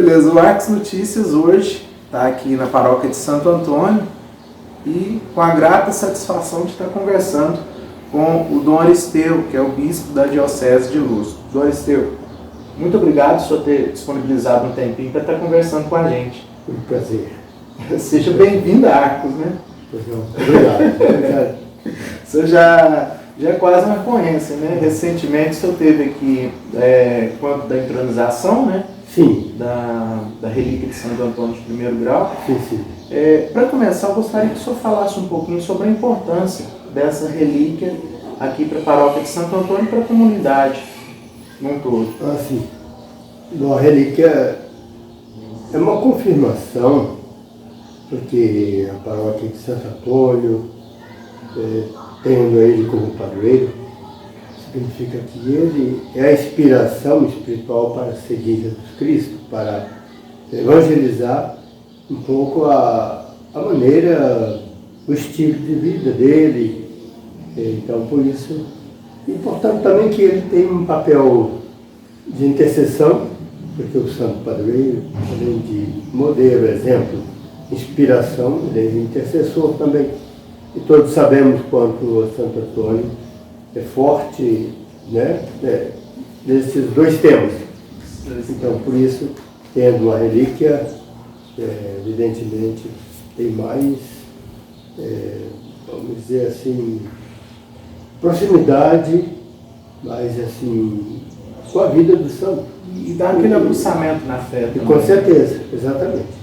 Beleza, o Arcos Notícias hoje está aqui na paróquia de Santo Antônio e com a grata satisfação de estar conversando com o Dom Aristeu, que é o bispo da Diocese de Luz. Dom Aristeu, muito obrigado por ter disponibilizado um tempinho para estar conversando com a gente. Um prazer. Seja bem-vindo a Arcos, né? Pois não, obrigado. Você já é quase uma recorrência, né? Recentemente o senhor esteve aqui quanto da entronização, né? Sim. Da relíquia de Santo Antônio de primeiro grau. Sim. Para começar, eu gostaria que o senhor falasse um pouquinho sobre a importância dessa relíquia aqui para a paróquia de Santo Antônio e para a comunidade num todo. Sim. A relíquia é uma confirmação, porque a paróquia de Santo Antônio, tendo ele como padroeiro, significa que ele é a inspiração espiritual para seguir Jesus Cristo, para evangelizar um pouco a maneira, o estilo de vida dele. Então, por isso, é importante também que ele tenha um papel de intercessão, porque o Santo Padroeiro, além de modelo, exemplo, inspiração, ele é intercessor também. E todos sabemos quanto o Santo Antônio é forte, né, nesses dois temas. Então, por isso, tendo uma relíquia, evidentemente, tem mais, vamos dizer assim, proximidade, mais assim, com a vida do santo. E dá aquele aguçamento na fé também. Com certeza, exatamente.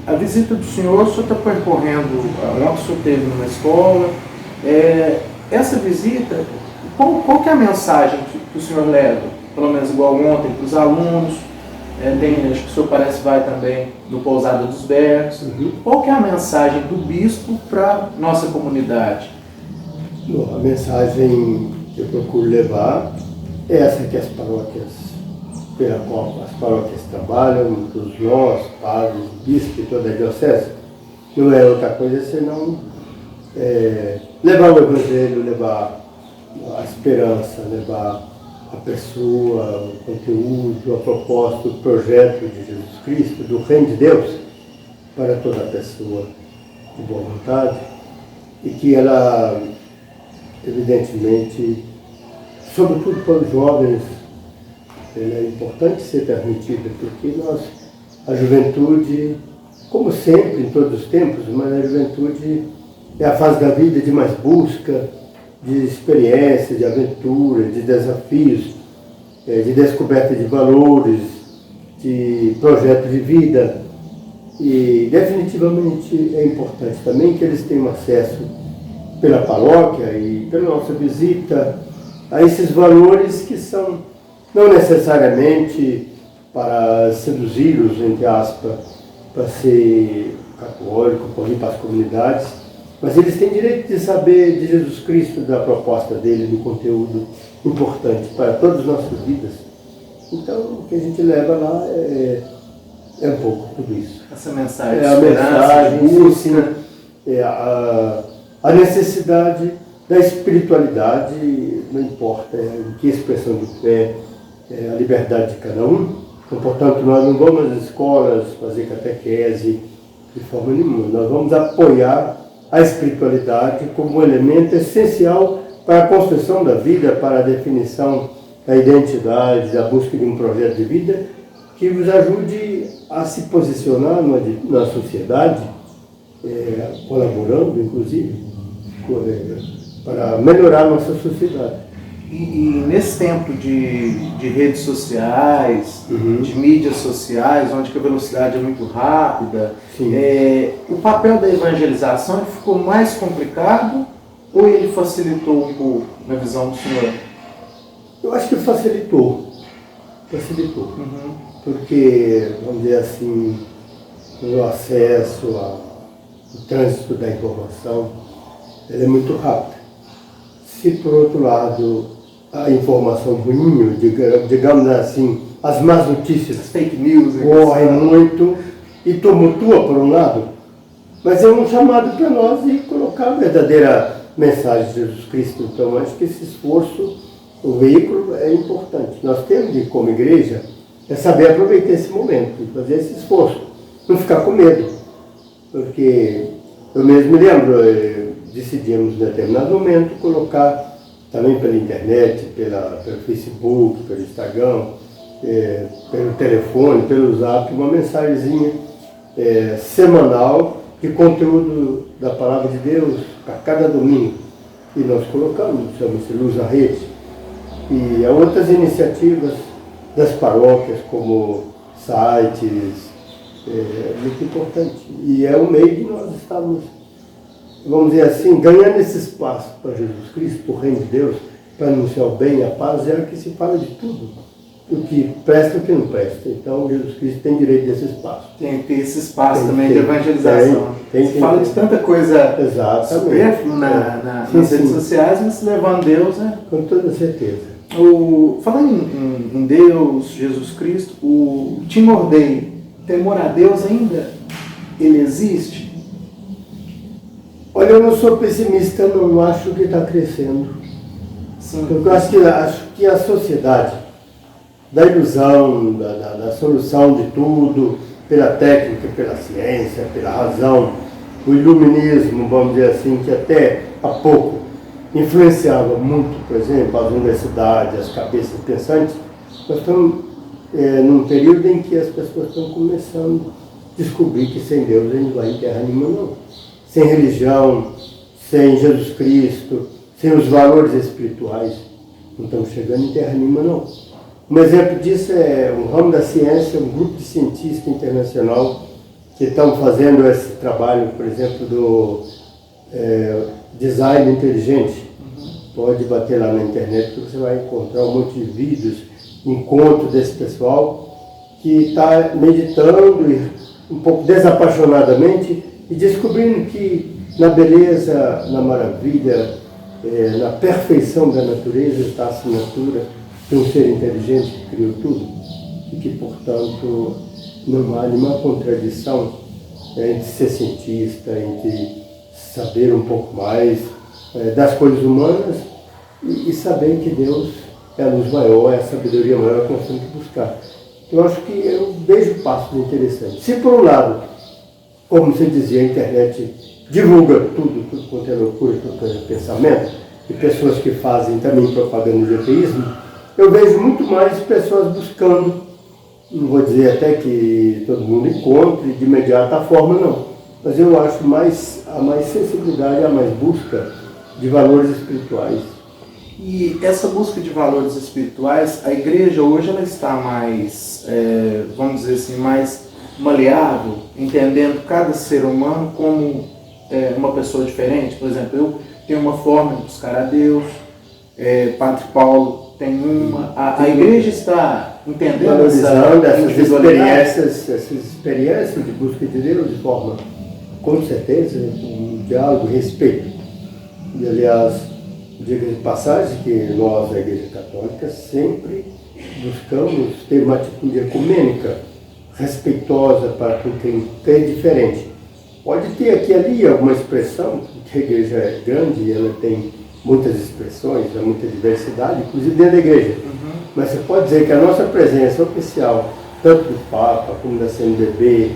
A visita do senhor, o senhor está percorrendo, ontem o senhor esteve numa escola. Essa visita, qual que é a mensagem que o senhor leva? Pelo menos igual ontem, para os alunos. Acho que o senhor parece que vai também no Pousada dos Bergos. Qual que é a mensagem do bispo para nossa comunidade? Bom, a mensagem que eu procuro levar é essa que as paróquias, pela qual as paróquias trabalham, todos nós, padres, bispos e toda a diocese, não é outra coisa senão levar o Evangelho, levar a esperança, levar a pessoa, o conteúdo, a proposta, o projeto de Jesus Cristo, do Reino de Deus, para toda pessoa de boa vontade, e que ela, evidentemente, sobretudo para os jovens, ela é importante ser transmitida, porque a juventude, como sempre, em todos os tempos, mas a juventude é a fase da vida de mais busca, de experiência, de aventura, de desafios, de descoberta de valores, de projeto de vida. E definitivamente é importante também que eles tenham acesso pela paróquia e pela nossa visita a esses valores que são não necessariamente para seduzi-los, entre aspas, para ser católico, para ir para as comunidades, mas eles têm direito de saber de Jesus Cristo, da proposta dele, do conteúdo importante para todas as nossas vidas. Então, o que a gente leva lá é um pouco tudo isso. Essa mensagem de a esperança, mensagem, busca, a necessidade da espiritualidade, não importa em que expressão de fé, a liberdade de cada um. Então, portanto, nós não vamos às escolas fazer catequese de forma nenhuma. Nós vamos apoiar a espiritualidade como um elemento essencial para a construção da vida, para a definição da identidade, da busca de um projeto de vida que nos ajude a se posicionar na sociedade, colaborando, inclusive, para melhorar a nossa sociedade. E nesse tempo de redes sociais, de mídias sociais, onde a velocidade é muito rápida, o papel da evangelização ficou mais complicado ou ele facilitou um pouco, na visão do senhor? Eu acho que facilitou. Porque, vamos dizer assim, o acesso ao trânsito da informação, ele é muito rápido. Se, por outro lado, a informação ruim, digamos assim, as más notícias, as fake news, correm muito e tumultua por um lado, mas é um chamado para nós de colocar a verdadeira mensagem de Jesus Cristo. Então, acho que esse esforço, o veículo é importante. Nós temos, como igreja, é saber aproveitar esse momento, fazer esse esforço, não ficar com medo. Porque eu mesmo me lembro, decidimos em determinado momento colocar também pela internet, pelo Facebook, pelo Instagram, pelo telefone, pelo Zap, uma mensagenzinha semanal de conteúdo da Palavra de Deus para cada domingo. E nós colocamos, chama-se Luz à Rede. E há outras iniciativas das paróquias, como sites, muito importante. E é o meio de nós estamos, vamos dizer assim, ganhando esse espaço para Jesus Cristo, para o Reino de Deus, para anunciar o bem, a paz, é o que se fala de tudo. O que presta e o que não presta. Então, Jesus Cristo tem direito desse espaço. Tem que ter esse espaço também de evangelização. Se fala de tanta coisa supérflua nas redes sociais, mas levando Deus, né? Com toda certeza. Falando em Deus, Jesus Cristo, o temor a Deus ainda, ele existe? Olha, eu não sou pessimista, não acho que está crescendo. Sim. Porque eu acho que a sociedade, da ilusão, da solução de tudo, pela técnica, pela ciência, pela razão, o iluminismo, vamos dizer assim, que até há pouco influenciava muito, por exemplo, as universidades, as cabeças pensantes. Nós estamos num período em que as pessoas estão começando a descobrir que sem Deus a gente não vai em terra nenhuma, não. Sem religião, sem Jesus Cristo, sem os valores espirituais, não estamos chegando em terra nenhuma, não. Um exemplo disso é um ramo da ciência, um grupo de cientistas internacional que estão fazendo esse trabalho, por exemplo, do design inteligente. Pode bater lá na internet que você vai encontrar um monte de vídeos, encontros desse pessoal que está meditando um pouco desapaixonadamente e descobrindo que na beleza, na maravilha, na perfeição da natureza está a assinatura de um ser inteligente que criou tudo e que, portanto, não há nenhuma contradição entre ser cientista, entre saber um pouco mais das coisas humanas e saber que Deus é a luz maior, é a sabedoria maior que nós temos que buscar. Eu acho que eu vejo passos interessantes. Se, por um lado, como você dizia, a internet divulga tudo quanto é loucura, tudo quanto é pensamento, e pessoas que fazem também propaganda de ateísmo, eu vejo muito mais pessoas buscando, não vou dizer até que todo mundo encontre de imediata forma, não, mas eu acho há mais sensibilidade, há mais busca de valores espirituais. E essa busca de valores espirituais, a igreja hoje ela está mais, vamos dizer assim, mais maleável, entendendo cada ser humano como uma pessoa diferente. Por exemplo, eu tenho uma forma de buscar a Deus, Padre Paulo tem uma, a igreja está entendendo valorizando essas experiências de busca de Deus de forma, com certeza, um diálogo, respeito. E, aliás, diga de passagem que nós, a Igreja Católica, sempre buscamos ter uma atitude ecumênica, respeitosa para com quem é diferente. Pode ter aqui e ali alguma expressão, porque a igreja é grande e ela tem muitas expressões, há muita diversidade, inclusive dentro da igreja. Mas você pode dizer que a nossa presença oficial, tanto do Papa como da CNBB,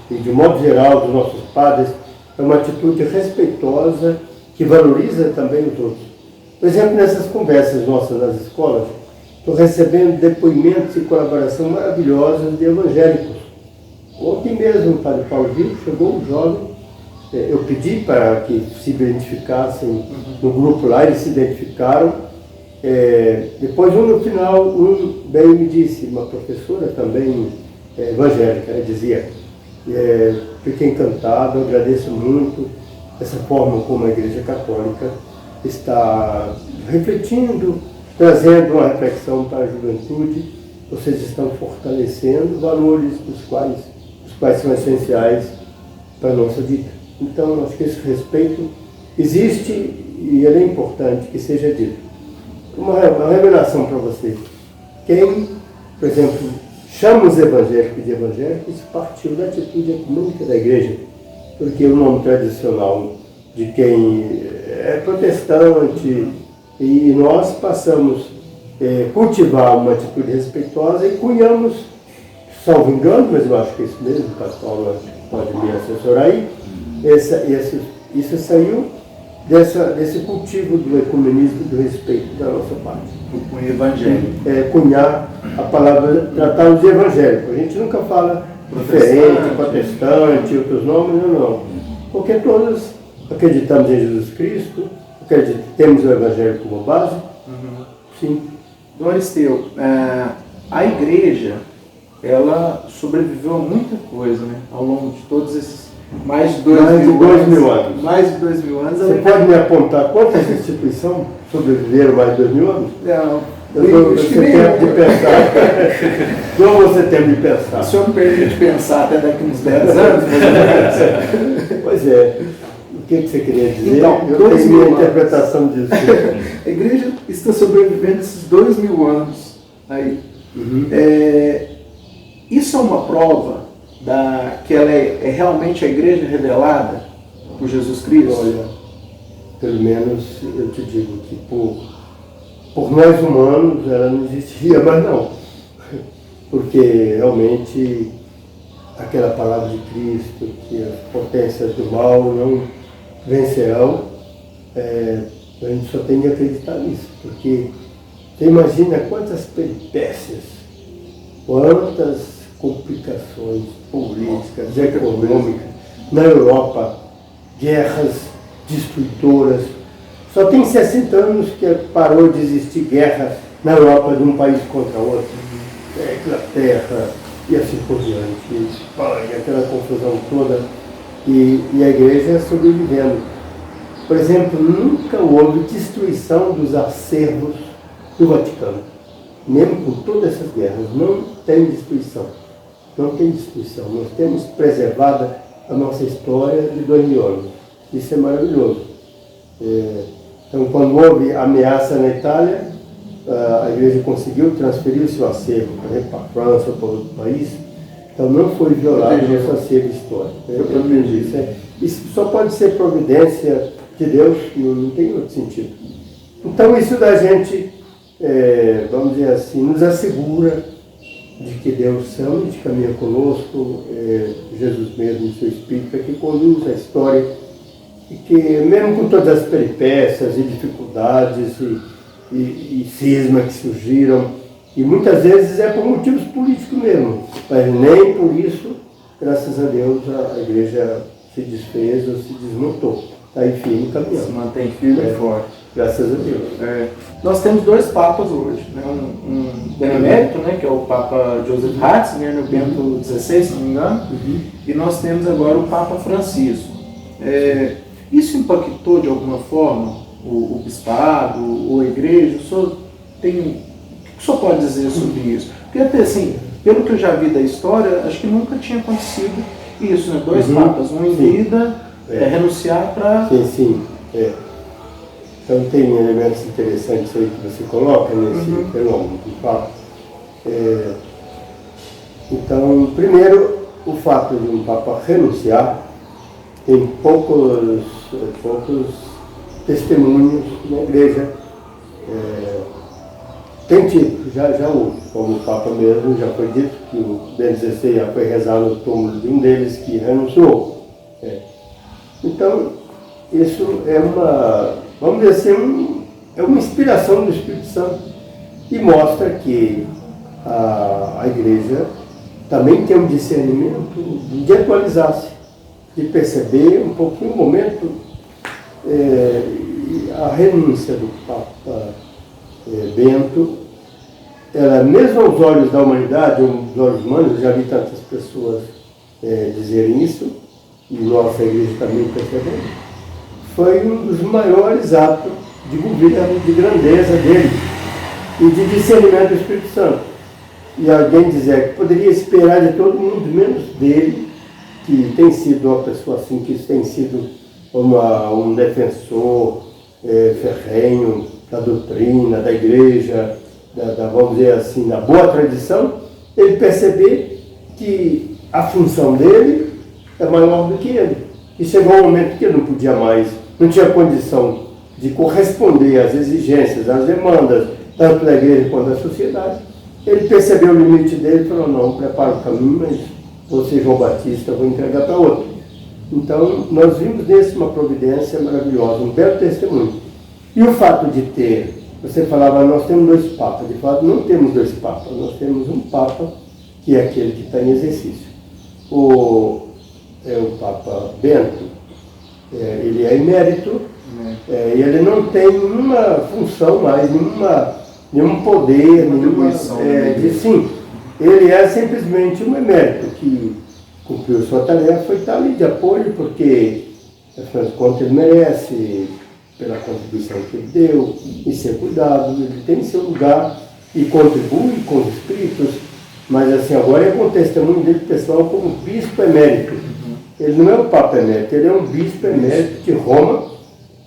e de modo geral dos nossos padres, é uma atitude respeitosa que valoriza também os outros. Por exemplo, nessas conversas nossas nas escolas, estou recebendo depoimentos e colaboração maravilhosas de evangélicos. Ontem mesmo, o Padre Paulo Gil, chegou um jovem, eu pedi para que se identificassem no grupo lá, eles se identificaram. Depois, no final, veio e me disse, uma professora também evangélica, dizia, fiquei encantado, agradeço muito essa forma como a Igreja Católica está refletindo, trazendo uma reflexão para a juventude. Vocês estão fortalecendo valores os quais são essenciais para a nossa vida. Então, acho que esse respeito existe e ele é importante que seja dito. Uma revelação para você. Quem, por exemplo, chama os evangélicos de evangélicos partiu da atitude ecumênica da igreja, porque o nome tradicional de quem é protestante, e nós passamos a cultivar uma atitude respeitosa e cunhamos salvo engano, mas eu acho que é isso mesmo, o pastor Paulo pode me assessorar aí, isso saiu desse cultivo do ecumenismo, do respeito da nossa parte. Com o evangelho. Cunhar a palavra, tratar de evangélico. A gente nunca fala diferente, protestante, outros nomes, não. Porque todos acreditamos em Jesus Cristo, temos o evangelho como base. Sim. Dom Aristeu, a igreja, ela sobreviveu a muita coisa, né? Ao longo de todos esses mais de 2.000 anos. Mais de 2.000 anos. Você pode me apontar quantas instituições sobreviveram mais de 2.000 anos? Não. Você tem tempo de pensar. Como você tem de pensar? O senhor me permite pensar até daqui uns 10 anos? Pois é. O que você queria dizer? Então, eu tenho minha interpretação disso. A igreja está sobrevivendo esses 2.000 anos aí. Isso é uma prova que ela é realmente a igreja revelada por Jesus Cristo? Olha, pelo menos eu te digo que por nós humanos ela não existia, mas não. Porque realmente aquela palavra de Cristo, que as potências do mal não vencerão, a gente só tem que acreditar nisso. Porque você imagina quantas peripécias, quantas complicações políticas, econômicas, na Europa, guerras destruidoras. Só tem 60 anos que parou de existir guerra na Europa de um país contra outro. Inglaterra e assim por diante. Espanha, aquela confusão toda. E a igreja sobrevivendo. Por exemplo, nunca houve destruição dos acervos do Vaticano. Mesmo com todas essas guerras, não tem destruição. Não tem destruição. Nós temos preservada a nossa história de 2.000 anos. Isso é maravilhoso. Então, quando houve ameaça na Itália, a igreja conseguiu transferir o seu acervo, por exemplo, para a França ou para outro país. Então, não foi violado o nosso acervo histórico. Isso só pode ser providência de Deus, não tem outro sentido. Então, isso da gente, vamos dizer assim, nos assegura de que Deus realmente caminha conosco, Jesus mesmo, o seu Espírito, é que conduz a história, e que mesmo com todas as peripécias e dificuldades e cismas que surgiram, e muitas vezes é por motivos políticos mesmo, mas nem por isso, graças a Deus, a igreja se desfez ou se desmontou. Está aí firme caminhando. Se mantém firme e forte. Graças a Deus. Nós temos 2 papas hoje, né? Um benemérito, né? Que é o Papa Joseph Ratzinger, no Bento XVI, se não me engano, e nós temos agora o Papa Francisco. Isso impactou de alguma forma o bispado ou a igreja? O senhor tem, o que o senhor pode dizer sobre isso? Porque até assim, pelo que eu já vi da história, acho que nunca tinha acontecido isso, né? 2 papas, um em vida, renunciar para... Sim. Então tem elementos interessantes aí que você coloca nesse fenômeno do Papa. Então, primeiro, o fato de um Papa renunciar tem poucos testemunhos na igreja. Tem tido, já houve, como o Papa mesmo já foi dito, que o Bento XVI já foi rezar no túmulo de um deles que renunciou. Então, isso é vamos dizer assim, é uma inspiração do Espírito Santo e mostra que a igreja também tem um discernimento de atualizar-se, de perceber um pouquinho o momento, a renúncia do Papa Bento, ela, mesmo aos olhos da humanidade, aos olhos humanos, eu já vi tantas pessoas dizerem isso, e nossa igreja também percebeu, foi um dos maiores atos de governo, de grandeza dele e de discernimento do Espírito Santo. E alguém dizer que poderia esperar de todo mundo, menos dele, que tem sido uma pessoa assim, que tem sido um defensor ferrenho da doutrina, da igreja, vamos dizer assim, da boa tradição, ele perceber que a função dele é maior do que ele. E chegou um momento que ele não podia mais, não tinha condição de corresponder às exigências, às demandas, tanto da igreja quanto da sociedade. ele percebeu o limite dele e falou, não, prepara o caminho, mas você, João Batista, eu vou entregar para outro. Então, nós vimos nesse uma providência maravilhosa, um belo testemunho. E o fato de ter, você falava, nós temos 2 papas. De fato, não temos 2 papas, nós temos um papa, que é aquele que está em exercício. O Papa Bento, ele é emérito, e ele não tem nenhuma função mais, nenhum poder, sim, ele é simplesmente um emérito que cumpriu sua tarefa e está ali de apoio, porque, afinal de contas, ele merece, pela contribuição que ele deu, e ser cuidado, ele tem seu lugar e contribui com os espíritos, mas assim, agora é com o testemunho dele pessoal como bispo emérito. Ele não é o Papa emérito, ele é um bispo emérito de Roma,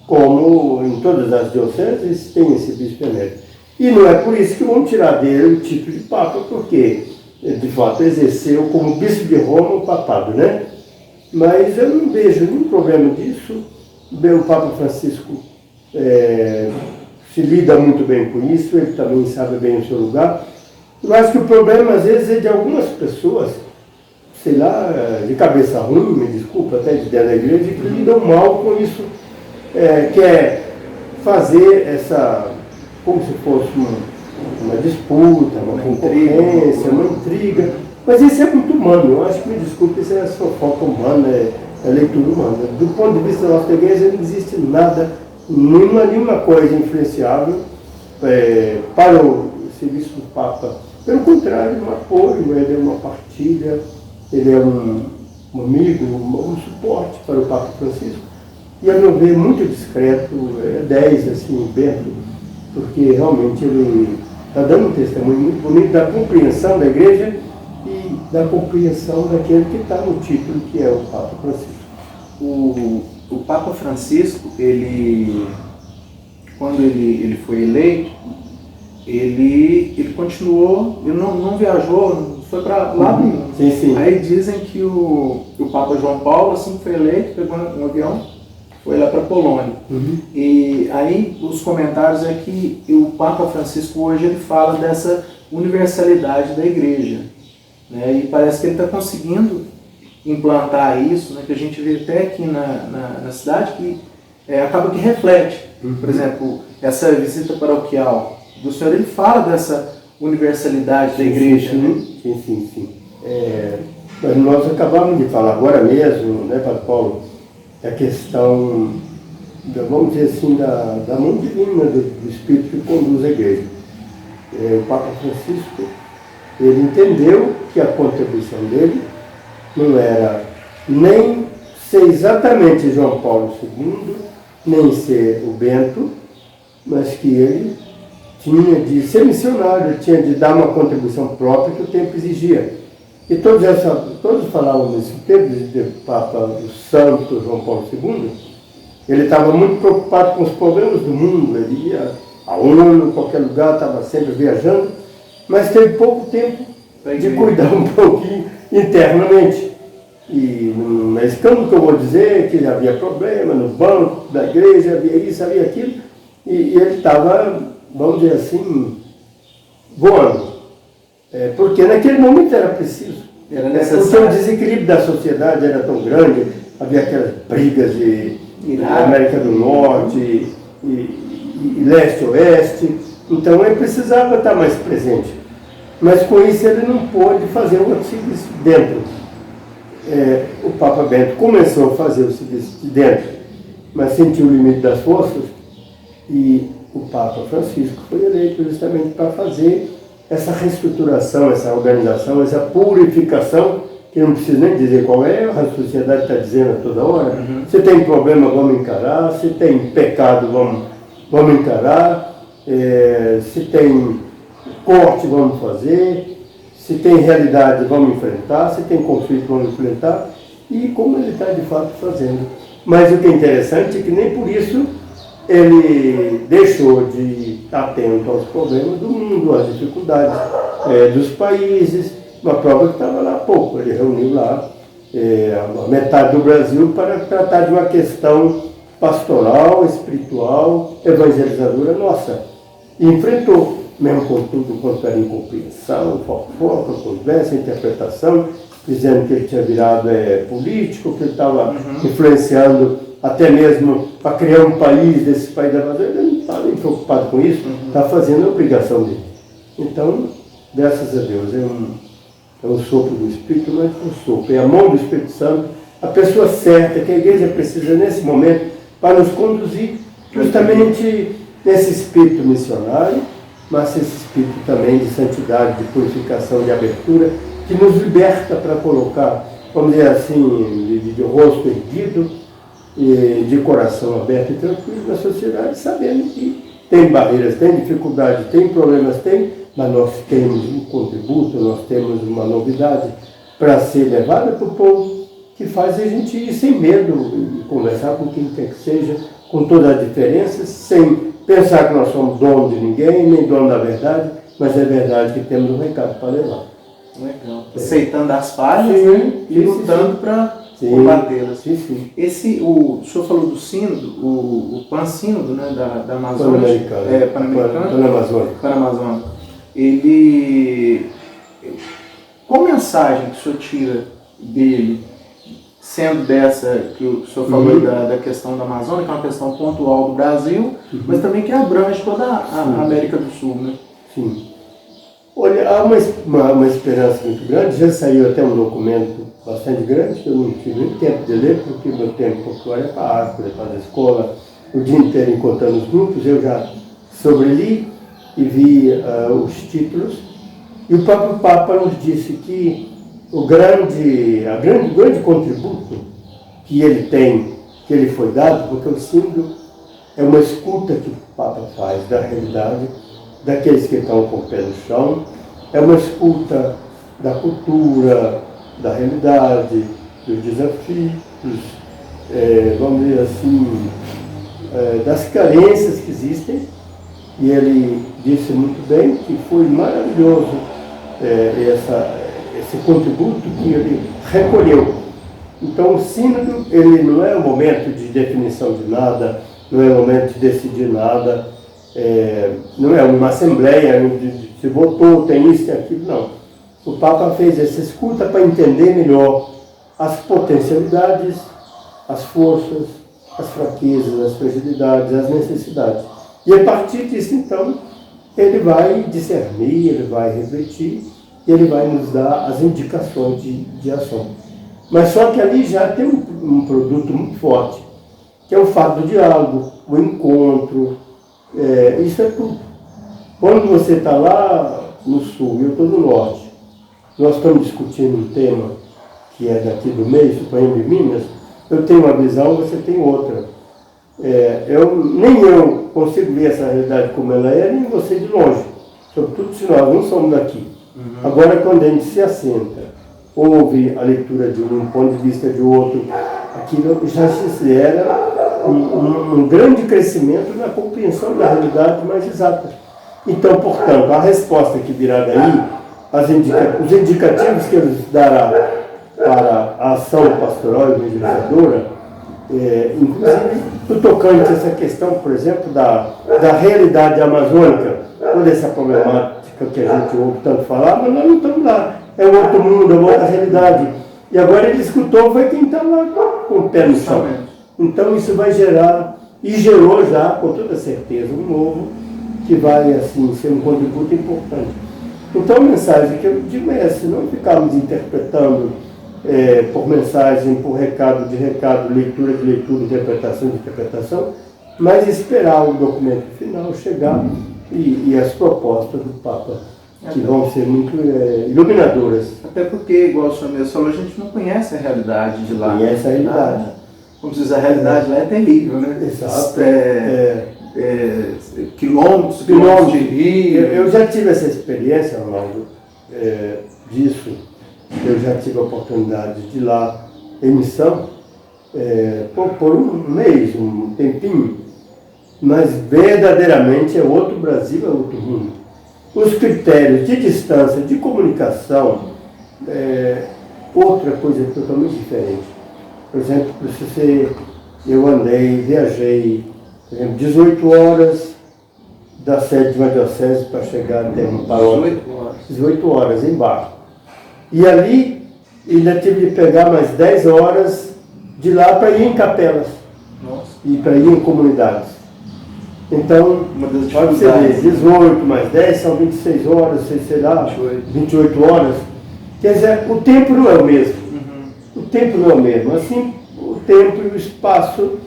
como em todas as dioceses tem esse bispo emérito. E não é por isso que vão tirar dele o título de Papa, porque ele de fato exerceu como bispo de Roma o papado, né? Mas eu não vejo nenhum problema disso. O Papa Francisco se lida muito bem com isso, ele também sabe bem o seu lugar. Eu acho que o problema às vezes é de algumas pessoas, sei lá, de cabeça ruim, me desculpa, até de dentro da igreja, que lidam mal com isso, quer fazer essa, como se fosse uma disputa, uma concorrência, uma intriga, mas isso é muito humano, eu acho que, me desculpe, isso é fofoca humana, é leitura humana. Do ponto de vista da nossa igreja, não existe nada, nenhuma coisa influenciável para o serviço do Papa. Pelo contrário, um apoio, ele é uma partilha, ele é um amigo, um suporte para o Papa Francisco. E, a meu ver, muito discreto, 10, assim, Bento, porque realmente ele está dando um testemunho muito bonito da compreensão da igreja e da compreensão daquele que está no título, que é o Papa Francisco. O Papa Francisco, quando ele foi eleito, ele continuou, ele não viajou, foi para lá nenhum. Sim. Aí dizem que o Papa João Paulo, assim que foi eleito, pegou um avião, foi lá para a Polônia. E aí os comentários é que o Papa Francisco hoje ele fala dessa universalidade da igreja, né? E parece que ele está conseguindo implantar isso, né? Que a gente vê até aqui na cidade, que acaba que reflete. Por exemplo, essa visita paroquial do senhor, ele fala dessa universalidade da igreja. Sim. Mas nós acabamos de falar agora mesmo, né, Padre Paulo, a questão, vamos dizer assim, da mão divina do Espírito que conduz a igreja. O Papa Francisco, ele entendeu que a contribuição dele não era nem ser exatamente João Paulo II, nem ser o Bento, mas que ele tinha de ser missionário, ele tinha de dar uma contribuição própria que o tempo exigia. E todos falavam nesse tempo de Papa o Santo João Paulo II, ele estava muito preocupado com os problemas do mundo, ele ia à ONU, em qualquer lugar, estava sempre viajando, mas teve pouco tempo de cuidar um pouquinho internamente. E não é escândalo que eu vou dizer que havia problema no banco da igreja, havia isso, havia aquilo, e ele estava, vamos dizer assim, voando. Porque naquele momento era preciso. Era necessário. Porque o desequilíbrio da sociedade era tão grande, havia aquelas brigas de América do Norte e leste-oeste, então ele precisava estar mais presente. Mas com isso ele não pôde fazer o serviço de dentro. O Papa Bento começou a fazer o serviço de dentro, mas sentiu o limite das forças, e o Papa Francisco foi eleito justamente para fazer essa reestruturação, essa organização, essa purificação, que não preciso nem dizer qual é, a sociedade está dizendo a toda hora. Se tem problema, vamos encarar; se tem pecado, vamos encarar; se tem corte, vamos fazer; se tem realidade, vamos enfrentar; se tem conflito, vamos enfrentar. E como ele está de fato fazendo. Mas o que é interessante é que nem por isso ele deixou de estar atento aos problemas do mundo, às dificuldades dos países. Uma prova que estava lá há pouco, ele reuniu lá a metade do Brasil para tratar de uma questão pastoral, espiritual, evangelizadora nossa. E enfrentou. mesmo com tudo quanto era incompreensão, fofoca, conversa, interpretação, dizendo que ele tinha virado político, que ele estava influenciando até mesmo para criar um país, desse país da Amazônia. Ele não está nem preocupado com isso, está fazendo a obrigação dele. Então, graças a Deus, é um sopro do Espírito, mas é um sopro, é a mão do Espírito Santo, a pessoa certa que a igreja precisa nesse momento para nos conduzir justamente nesse espírito missionário, mas esse espírito também de santidade, de purificação, de abertura, que nos liberta para colocar, vamos dizer assim, de rosto erguido, e de coração aberto e tranquilo na sociedade, sabendo que tem barreiras, tem dificuldades, tem problemas, mas nós temos um contributo, nós temos uma novidade para ser levada para o povo, que faz a gente ir sem medo e conversar com quem quer que seja, com todas as diferenças, sem pensar que nós somos dono de ninguém, nem dono da verdade, mas é verdade que temos um recado para levar. Legal. Aceitando as falhas, né? E lutando para combatê-las. O senhor falou do sínodo, o Pan-Sínodo, né, da Amazônia. Pan-Amazônico. Ele... Qual mensagem que o senhor tira dele, sendo dessa que o senhor falou da questão da Amazônia, que é uma questão pontual do Brasil, mas também que abrange toda a América do Sul, né? Sim. Olha, há uma esperança muito grande, já saiu até um documento bastante grande, que eu não tive nem tempo de ler, porque meu tempo agora é para a Árvore, para a escola, o dia inteiro encontrando os grupos, eu já sobreli e vi os títulos, e o próprio Papa nos disse que o grande contributo que ele tem, que ele foi dado, porque o sínodo é uma escuta que o Papa faz da realidade, daqueles que estão com o pé no chão, é uma escuta da cultura, da realidade, dos desafios, vamos dizer assim, das carências que existem, e ele disse muito bem que foi maravilhoso esse contributo que ele recolheu. Então o sínodo, ele não é um momento de definição de nada, não é um momento de decidir nada, não é uma assembleia, se votou, tem isso, tem aquilo, não. O Papa fez essa escuta para entender melhor as potencialidades, as forças, as fraquezas, as fragilidades, as necessidades. E a partir disso, então, ele vai discernir, ele vai refletir, e ele vai nos dar as indicações de ação. Mas só que ali já tem um produto muito forte, que é o fato do diálogo, o encontro, isso é tudo. Quando você está lá no sul e eu estou no norte, nós estamos discutindo um tema que é daqui do meio, suponho de Minas, eu tenho uma visão, você tem outra. Nem eu consigo ver essa realidade como ela é, nem você de longe. Sobretudo se nós não somos daqui. Agora, quando a gente se assenta, ouve a leitura de um ponto de vista de outro, aquilo já se gera um grande crescimento na compreensão da realidade mais exata. Então, portanto, a resposta que virá daí, os indicativos que ele dará para a ação pastoral e evangelizadora, inclusive no tocante a essa questão, por exemplo, da realidade amazônica, toda essa problemática que a gente ouve tanto falar, mas nós não estamos lá. É um outro mundo, é uma outra realidade. E agora ele escutou, foi quem está lá com o pé no chão. Então isso vai gerar, e gerou já, com toda certeza, um novo, que vai assim, ser um contributo importante. Então a mensagem que eu digo é essa, não ficarmos interpretando por mensagem, por recado de recado, leitura de leitura, interpretação de interpretação, mas esperar o documento final chegar e as propostas do Papa, que vão ser muito iluminadoras. Até porque, igual o senhor mesmo falou, a gente não conhece a realidade de lá. Conhece a realidade. Como diz, a realidade lá é terrível, né? Exato. Quilômetros de rio. Eu já tive essa experiência, Arnaldo, disso. Eu já tive a oportunidade de ir lá em missão por um mês, um tempinho, mas verdadeiramente é outro Brasil, é outro mundo. Os critérios de distância, de comunicação, outra coisa totalmente diferente. Por exemplo, eu viajei, por exemplo, 18 horas da sede de uma diocese para chegar até uma paróquia. 18 horas em barco. E ali ainda tive de pegar mais 10 horas de lá para ir em capelas. Nossa. E para ir em comunidades. Então, pode ser 18 mais 10 são 26 horas, sei lá, 28 horas. Quer dizer, o tempo não é o mesmo. O tempo não é o mesmo. Assim, o tempo e o espaço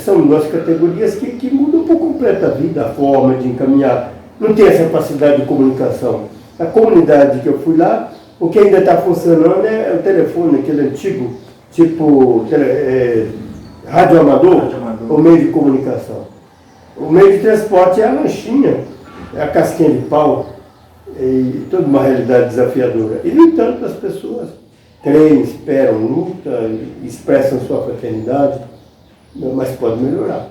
são duas categorias que mudam por completo a vida, a forma de encaminhar. Não tem essa facilidade de comunicação. A comunidade que eu fui lá, o que ainda está funcionando é o telefone, aquele antigo, tipo radioamador, o meio de comunicação. O meio de transporte é a lanchinha, é a casquinha de pau, e toda uma realidade desafiadora. E, no entanto, as pessoas creem, esperam, lutam, expressam sua fraternidade, mas pode melhorar.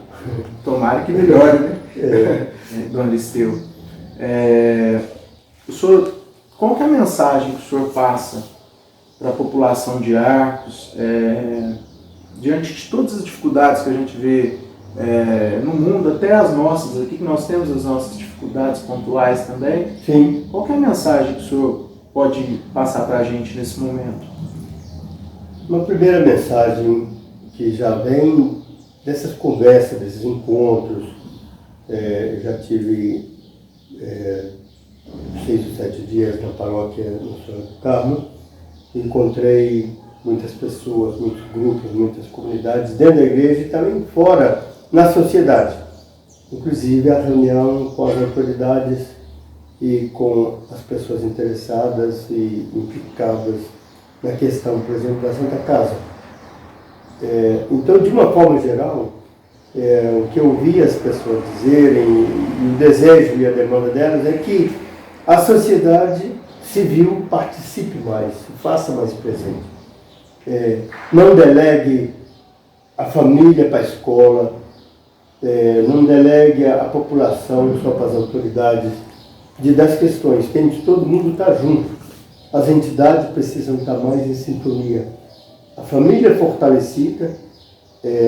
Tomara que melhore, né? Dom Listeu. O senhor, qual que é a mensagem que o senhor passa para a população de Arcos, diante de todas as dificuldades que a gente vê no mundo, até as nossas aqui, que nós temos as nossas dificuldades pontuais também? Sim. Qual que é a mensagem que o senhor pode passar para a gente nesse momento? Uma primeira mensagem que já vem dessas conversas, desses encontros, eu já tive 6 ou 7 dias na paróquia no Senhor do Carmo, encontrei muitas pessoas, muitos grupos, muitas comunidades dentro da igreja e também fora, na sociedade. Inclusive a reunião com as autoridades e com as pessoas interessadas e implicadas na questão, por exemplo, da Santa Casa. Então, de uma forma geral, o que eu ouvi as pessoas dizerem, e o desejo e a demanda delas é que a sociedade civil participe mais, faça mais presente. Não delegue a família para a escola, não delegue a população só para as autoridades das questões. Tem de todo mundo estar junto. As entidades precisam estar mais em sintonia. A família fortalecida,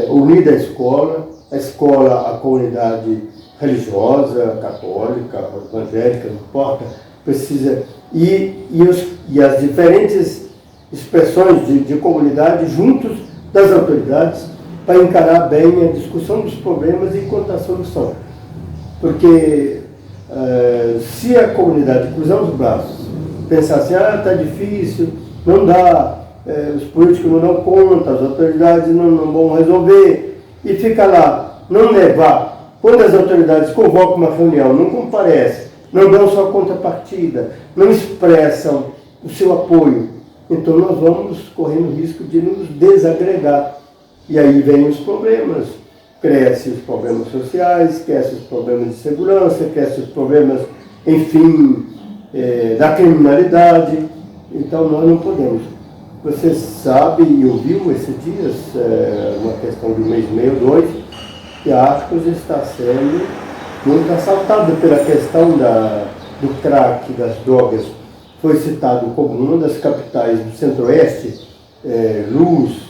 unida à escola, a comunidade religiosa, católica, evangélica, não importa, precisa, e as diferentes expressões de comunidade juntos das autoridades para encarar bem a discussão dos problemas e encontrar solução. Porque se a comunidade cruzar os braços, pensar assim, está difícil, não dá, os políticos não dão conta, as autoridades não vão resolver, e fica lá, não levar. Quando as autoridades convocam uma reunião, não comparecem, não dão sua contrapartida, não expressam o seu apoio, então nós vamos correndo o risco de nos desagregar. E aí vêm os problemas. Crescem os problemas sociais, crescem os problemas de segurança, crescem os problemas, enfim, da criminalidade. Então nós não podemos. Você sabe e ouviu esses dias, uma questão de 1 mês e meio, 2, que Arcos está sendo muito assaltada pela questão do crack, das drogas. Foi citado como uma das capitais do Centro-Oeste, Luz,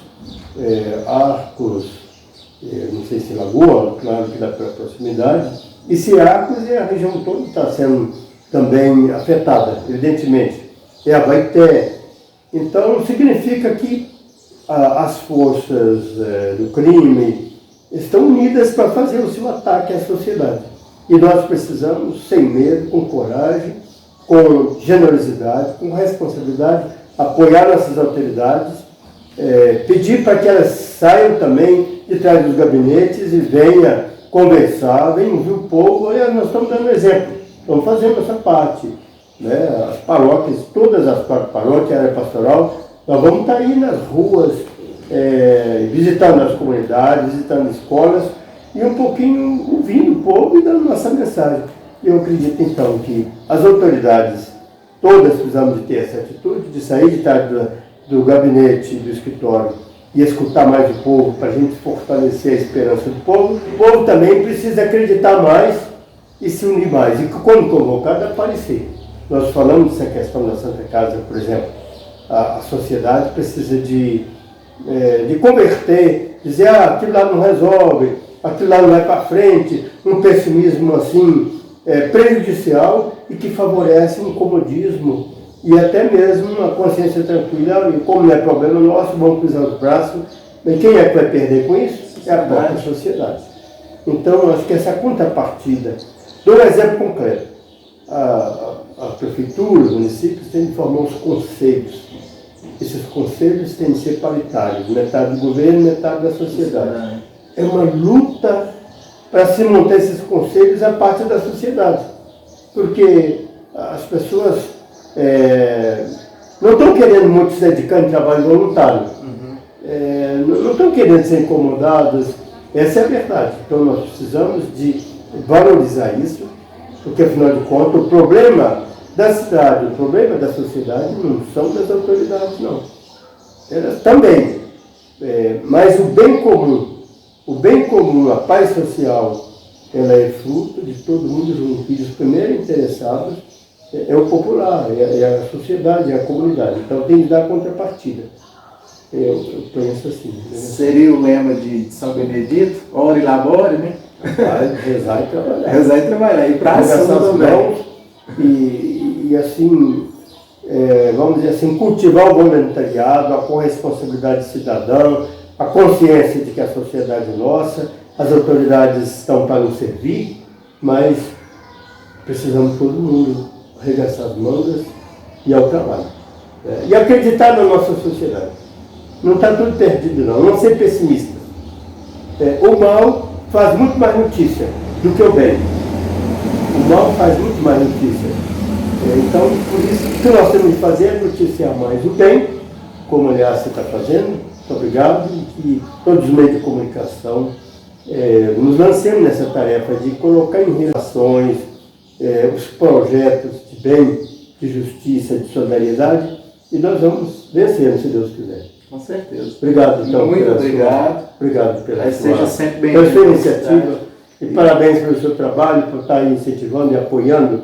Arcos, não sei se Lagoa, claro que dá pela proximidade, e se Arcos e a região toda está sendo também afetada, evidentemente. Abaeté. Então, significa que as forças do crime estão unidas para fazer o seu ataque à sociedade. E nós precisamos, sem medo, com coragem, com generosidade, com responsabilidade, apoiar nossas autoridades, pedir para que elas saiam também de trás dos gabinetes e venham conversar, venham ouvir o povo. Olha, nós estamos dando exemplo, estamos fazendo essa parte. Né? As paróquias, todas as paróquias, a área pastoral, nós vamos estar aí nas ruas, visitando as comunidades, visitando escolas e um pouquinho ouvindo o povo e dando nossa mensagem. Eu acredito então que as autoridades, todas precisamos de ter essa atitude, de sair de trás do gabinete, do escritório e escutar mais o povo para a gente fortalecer a esperança do povo. O povo também precisa acreditar mais e se unir mais. E quando convocado, aparecer. Nós falamos dessa questão da Santa Casa, por exemplo. A sociedade precisa de converter, dizer, aquilo lá não resolve, aquilo lá não vai para frente, um pessimismo assim prejudicial e que favorece um comodismo e até mesmo uma consciência tranquila, e como não é problema nosso, vamos cruzar os braços. E quem é que vai perder com isso? É a própria sociedade. Então, eu acho que essa contrapartida, dou um exemplo concreto. A prefeitura, os municípios têm de formar os conselhos. Esses conselhos têm de ser paritários, metade do governo, metade da sociedade. É uma luta para se montar esses conselhos a parte da sociedade. Porque as pessoas não estão querendo muito se dedicar em trabalho voluntário. Não estão querendo ser incomodadas. Essa é a verdade. Então nós precisamos de valorizar isso, porque afinal de contas o problema da cidade, o problema da sociedade não são das autoridades, não. Elas também. Mas o bem comum, a paz social, ela é fruto de todo mundo junto. E os primeiros interessados é o popular, é a sociedade, é a comunidade. Então tem que dar contrapartida. Eu penso assim. Né? Seria o lema de São Benedito, ora e labore, né? Rezar e trabalhar. Rezar e trabalhar. E para cima também. E assim, vamos dizer assim, cultivar o voluntariado, a corresponsabilidade cidadã, a consciência de que a sociedade é nossa, as autoridades estão para nos servir, mas precisamos todo mundo arregaçar as mangas e ao trabalho. E acreditar na nossa sociedade. Não está tudo perdido, não ser pessimista. O mal faz muito mais notícia do que o bem. O mal faz muito mais notícia. Então, por isso, o que nós temos de fazer é noticiar mais o bem, como aliás você está fazendo. Muito obrigado. E todos os meios de comunicação nos lancemos nessa tarefa de colocar em relações os projetos de bem, de justiça, de solidariedade, e nós vamos vencer, se Deus quiser. Com certeza. Obrigado, então. Muito obrigado. Obrigado pela sua iniciativa. E parabéns pelo seu trabalho, por estar incentivando e apoiando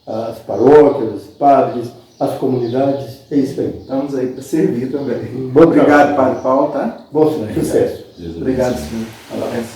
as paróquias, os padres, as comunidades. É isso aí. Estamos aí para servir também. Bom obrigado, Padre Paulo, tá? Bom sucesso. Obrigado, senhor.